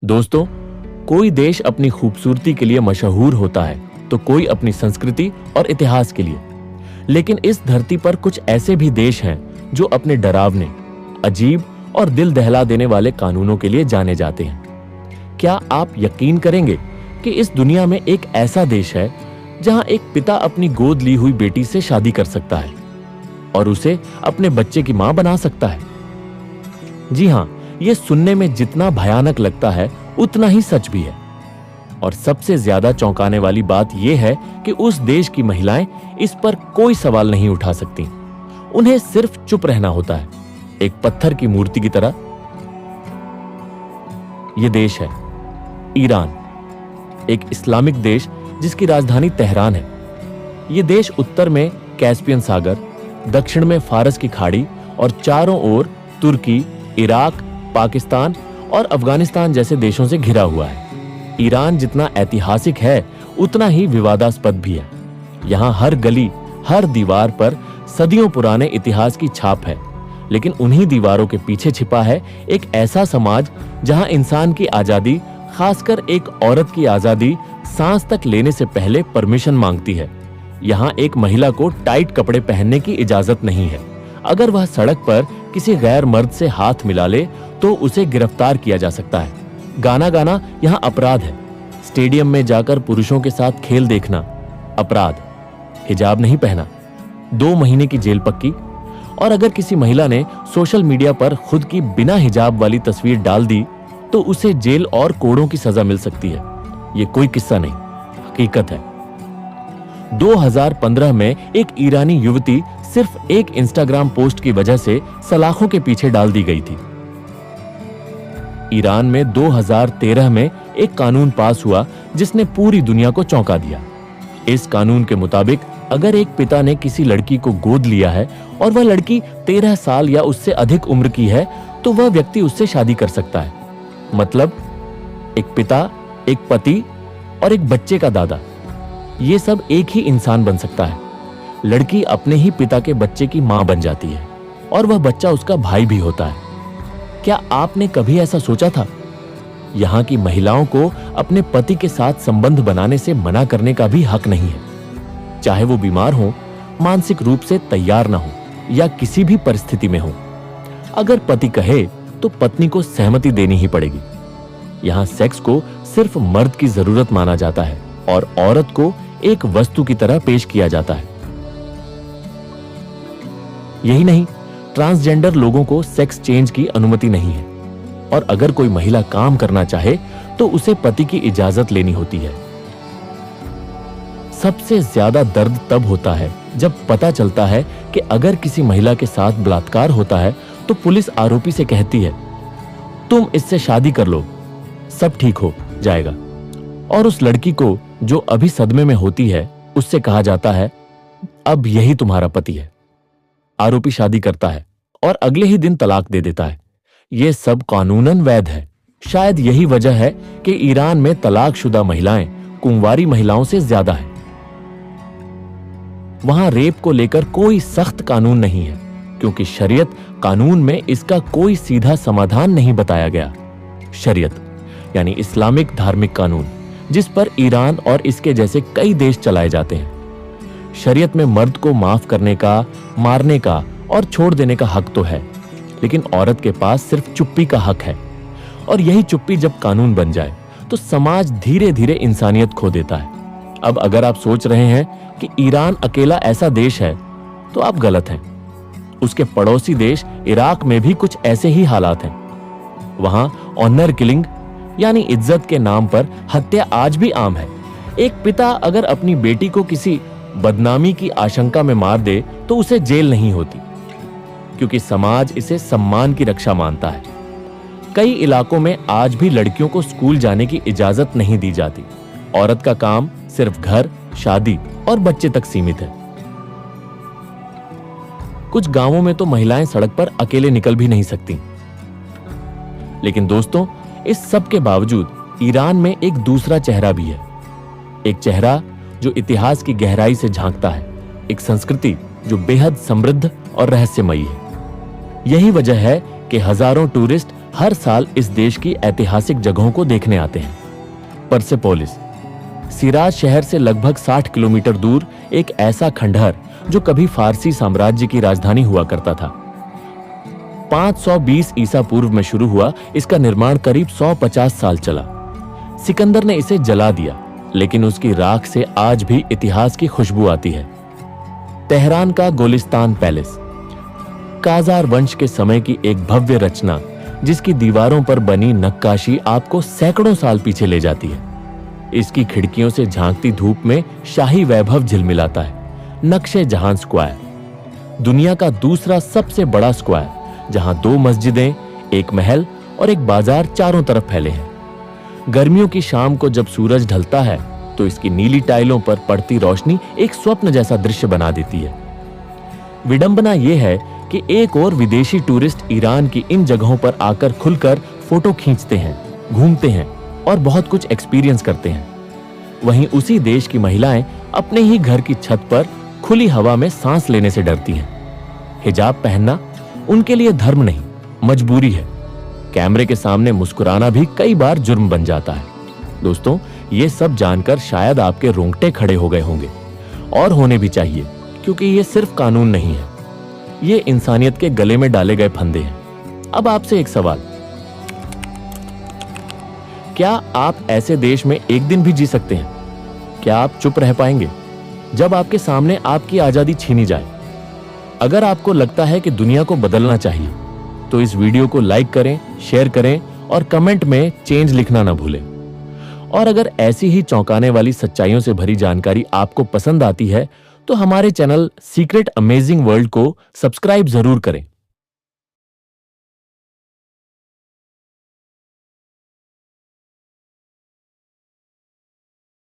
दोस्तों, कोई देश अपनी खूबसूरती के लिए मशहूर होता है तो कोई अपनी संस्कृति और इतिहास के लिए। लेकिन इस धरती पर कुछ ऐसे भी देश हैं जो अपने डरावने, अजीब और दिल दहला देने वाले कानूनों के लिए जाने जाते हैं। क्या आप यकीन करेंगे कि इस दुनिया में एक ऐसा देश है जहां एक पिता अपनी गोद ली हुई बेटी से शादी कर सकता है और उसे अपने बच्चे की मां बना सकता है? जी हां, यह सुनने में जितना भयानक लगता है उतना ही सच भी है। और सबसे ज्यादा चौंकाने वाली बात यह है कि उस देश की महिलाएं इस पर कोई सवाल नहीं उठा सकती। उन्हें सिर्फ चुप रहना होता है, एक पत्थर की मूर्ति की तरह। यह देश है ईरान, एक इस्लामिक देश जिसकी राजधानी तेहरान है। यह देश उत्तर में कैस्पियन सागर, दक्षिण में फारस की खाड़ी और चारों ओर तुर्की, इराक, पाकिस्तान और अफगानिस्तान जैसे देशों से घिरा हुआ है। ईरान जितना ऐतिहासिक है उतना ही विवादास्पद भी है। यहाँ हर गली, हर दीवार पर सदियों पुराने इतिहास की छाप है। लेकिन उन्हीं दीवारों के पीछे छिपा है एक ऐसा समाज जहां इंसान की आजादी, खासकर एक औरत की आजादी, सांस तक लेने से पहले परमिशन मांगती है। यहाँ एक महिला को टाइट कपड़े पहनने की इजाजत नहीं है। अगर वह सड़क पर किसी गैर मर्द से हाथ मिला ले तो उसे गिरफ्तार किया जा सकता है। गाना गाना यहाँ अपराध है। स्टेडियम में जाकर पुरुषों के साथ खेल देखना अपराध। हिजाब नहीं पहना, 2 महीने की जेल पक्की। और अगर किसी महिला ने सोशल मीडिया पर खुद की बिना हिजाब वाली तस्वीर डाल दी तो उसे जेल और कोड़ों की सजा मिल सकती है। ये कोई किस्सा नहीं, हकीकत है। 2015 में एक ईरानी युवती सिर्फ एक इंस्टाग्राम पोस्ट की वजह से सलाखों के पीछे डाल दी गई थी। ईरान में 2013 में एक कानून पास हुआ जिसने पूरी दुनिया को चौंका दिया। इस कानून के मुताबिक अगर एक पिता ने किसी लड़की को गोद लिया है और वह लड़की 13 साल या उससे अधिक उम्र की है तो वह व्यक्ति उससे शादी कर सकता है। मतलब एक पिता, एक पति और एक बच्चे का दादा, ये सब एक ही इंसान बन सकता है। लड़की अपने ही पिता के बच्चे की मां बन जाती है और वह बच्चा उसका भाई भी होता है। क्या आपने कभी ऐसा सोचा था? यहाँ की महिलाओं को अपने पति के साथ संबंध बनाने से मना करने का भी हक नहीं है, चाहे वो बीमार हो, मानसिक रूप से तैयार ना हो या किसी भी परिस्थिति में हो। अगर पति कहे तो पत्नी को सहमति देनी ही पड़ेगी। यहाँ सेक्स को सिर्फ मर्द की जरूरत माना जाता है और औरत को एक वस्तु की तरह पेश किया जाता है। यही नहीं, ट्रांसजेंडर लोगों को सेक्स चेंज की अनुमति नहीं है और अगर कोई महिला काम करना चाहे तो उसे पति की इजाजत लेनी होती है। सबसे ज्यादा दर्द तब होता है जब पता चलता है कि अगर किसी महिला के साथ बलात्कार होता है तो पुलिस आरोपी से कहती है, तुम इससे शादी कर लो, सब ठीक हो जाएगा। और उस लड़की को जो अभी सदमे में होती है उससे कहा जाता है, अब यही तुम्हारा पति है। आरोपी शादी करता है और अगले ही दिन तलाक दे देता है। यह सब कानूनन वैध है। शायद यही वजह है कि ईरान में तलाकशुदा महिलाएं कुंवारी महिलाओं से ज्यादा है। वहां रेप को लेकर कोई सख्त कानून नहीं है क्योंकि शरीयत कानून में इसका कोई सीधा समाधान नहीं बताया गया। शरीयत यानी इस्लामिक धार्मिक कानून, जिस पर ईरान और इसके जैसे कई देश चलाए जाते हैं। शरीयत में मर्द को माफ करने का, मारने का और छोड़ देने का हक तो है, लेकिन औरत के पास सिर्फ चुप्पी का हक है। और यही चुप्पी जब कानून बन जाए तो समाज धीरे धीरे इंसानियत खो देता है। अब अगर आप सोच रहे हैं कि ईरान अकेला ऐसा देश है तो आप गलत हैं। उसके पड़ोसी देश इराक में भी कुछ ऐसे ही हालात हैं। वहां ऑनर किलिंग यानी इज्जत के नाम पर हत्या आज भी आम है। एक पिता अगर अपनी बेटी को किसी बदनामी की आशंका में मार दे तो उसे जेल नहीं होती क्योंकि समाज इसे सम्मान की रक्षा मानता है। कई इलाकों में आज भी लड़कियों को स्कूल जाने की इजाजत नहीं दी जाती। औरत का काम सिर्फ घर, शादी और बच्चे तक सीमित है। कुछ गांवों में तो महिलाएं सड़क पर अकेले निकल भी नहीं सकती। लेकिन दोस्तों, इस सब के बावजूद ईरान में एक दूसरा चेहरा भी है। एक चेहरा जो इतिहास की गहराई से झांकता है, एक संस्कृति जो बेहद समृद्ध और रहस्यमयी है। यही वजह है कि हजारों टूरिस्ट हर साल इस देश की ऐतिहासिक जगहों को देखने आते हैं। परसेपोलिस सिराज शहर से लगभग 60 किलोमीटर दूर एक ऐसा खंडहर जो कभी फारसी साम्राज्य की राजधानी हुआ करता था। 520 ईसा पूर्व में शुरू हुआ इसका निर्माण करीब 150 साल चला। सिकंदर ने इसे जला दिया, लेकिन उसकी राख से आज भी इतिहास की खुशबू आती है। तेहरान का गोलिस्तान पैलेस काजार वंश के समय की एक भव्य रचना, जिसकी दीवारों पर बनी नक्काशी आपको सैकड़ों साल पीछे ले जाती है। इसकी खिड़कियों से झांकती धूप में शाही वैभव झिलमिलाता है। नक्शे जहां स्क्वायर दुनिया का दूसरा सबसे बड़ा स्क्वायर, जहां 2 मस्जिदें, एक महल और एक बाजार चारों तरफ फैले हैं। गर्मियों की शाम को जब सूरज ढलता है तो इसकी नीली टाइलों पर पड़ती रोशनी एक स्वप्न जैसा दृश्य बना देती है। विडंबना यह है कि एक और विदेशी टूरिस्ट ईरान की इन जगहों पर आकर खुलकर फोटो खींचते हैं, घूमते हैं और बहुत कुछ एक्सपीरियंस करते हैं। वहीं उसी देश की महिलाएं अपने ही घर की छत पर खुली हवा में सांस लेने से डरती हैं। हिजाब पहनना उनके लिए धर्म नहीं, मजबूरी है। कैमरे के सामने मुस्कुराना भी कई बार जुर्म बन जाता है। दोस्तों, ये सब जानकर शायद आपके रोंगटे खड़े हो गए होंगे, और होने भी चाहिए, क्योंकि ये सिर्फ कानून नहीं है, ये इंसानियत के गले में डाले गए फंदे हैं। अब आपसे एक सवाल, क्या आप ऐसे देश में एक दिन भी जी सकते हैं? क्या आप चुप रह पाएंगे जब आपके सामने आपकी आजादी छीनी जाए? अगर आपको लगता है कि दुनिया को बदलना चाहिए, तो इस वीडियो को लाइक करें, शेयर करें और कमेंट में चेंज लिखना ना भूलें। और अगर ऐसी ही चौंकाने वाली सच्चाइयों से भरी जानकारी आपको पसंद आती है, तो हमारे चैनल सीक्रेट अमेजिंग वर्ल्ड को सब्सक्राइब जरूर करें।